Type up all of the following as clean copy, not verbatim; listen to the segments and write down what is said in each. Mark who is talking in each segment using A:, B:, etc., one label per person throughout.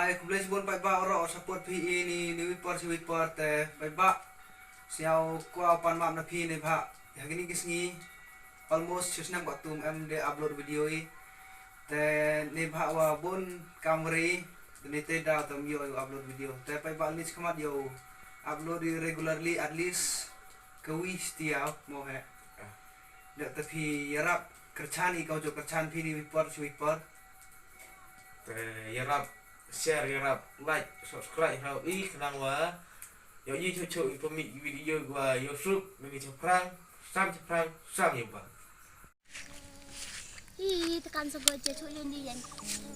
A: Hai, kubelas bon pai ba oro support PE ni wipor si wipor te pai ba siau ko pan map na pi ni ba ya gini kisngi almost susnam ko tum MD upload video i te ni ba wa bon kamri ni te da tum yo upload video te pai ba lis kamat yo upload regularly at least ke wis tiao mo he da tapi yarap kercani kau jo kercan pi ni wipor si wipor
B: te yarap share yarap like subscribe how kenang wa yo yi cho informasi video gua YouTube bagi ceprang sam ya bang
C: tekan segoje cuk yun di yang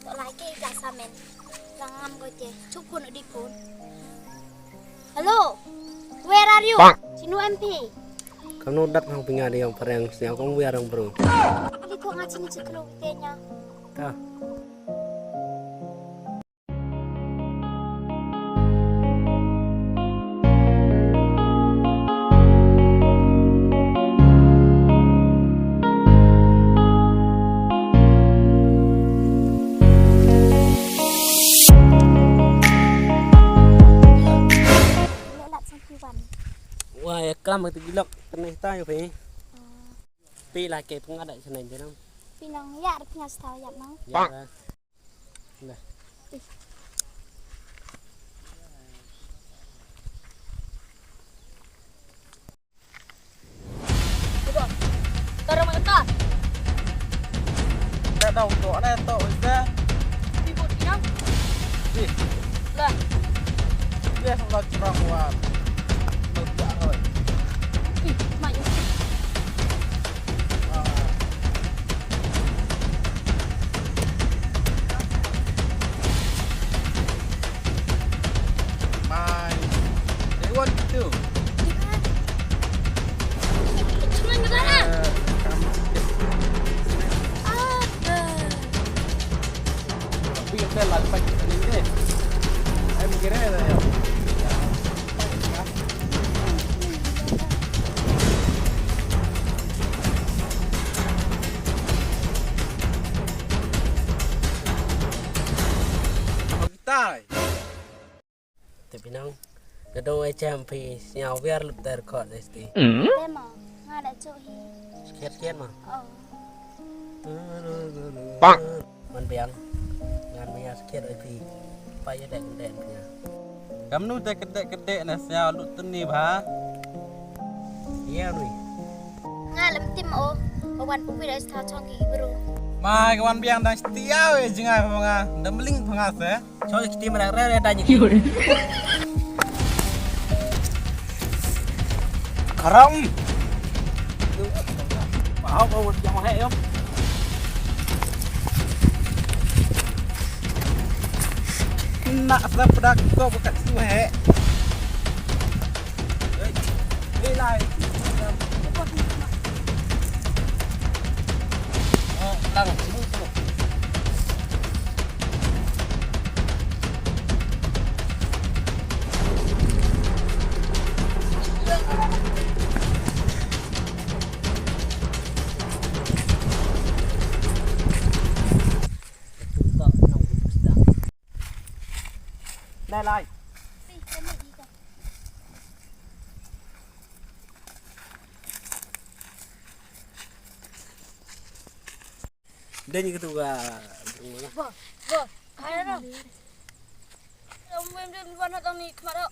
C: tok like gak samen langam goje cuk kun di kun. Hello, where are you? Sinu MP.
D: Kamu dat nang pinga yang parang siang kamu biarang bro.
C: Ali ko nga sini cuk lo tenya.
D: Ta. Wah, ya kelam itu gilok keneh ta yo pe. Pi la ke pung ada seneng je nang.
C: Pinang ya punya style ya mang.
D: Ya. Nah.
C: Coba. Taruh mata.
D: Đã đầu tổ này tổ ra.
C: Đi bột nhá.
D: Đi.
C: Lah.
D: Dia sama curang wa. Berbak rồi.
C: Ih, mạnh.
D: Mai. They want to.
C: Cuman ke sana. Ada.
D: Tapi kita lalpai ini deh. Em kira ya. Tapi nang gedung HMP sinyal biar lu terkot desti.
C: Demo. Ngada cuk hi.
D: Sekian mah.
C: Oh.
D: Bang. Man biang. Ngan mia sekian IP. Paya dek punya.
E: Kamu udah kedek nah sial lu teni bah.
D: Iya nih.
C: Ngalem tim o. Bawan pupi dari start chong ki bro.
E: Mai kawan biang dan setia we jengai panga. Dan beling panga se.
D: Cho kita mereka tanya.
E: Karam.
D: Bảo cô trong hệ không?
E: Nak sa pedak ko bukan suhe. Đi lại.
D: Đang xuống.
E: Đây lại.
C: Đi, em đi cả.
D: Đây như cái tụi
C: Vâng, hay đó. Ông em đi văn hat ông ni kemana đâu?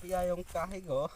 E: Bây giờ ông cái gỗ.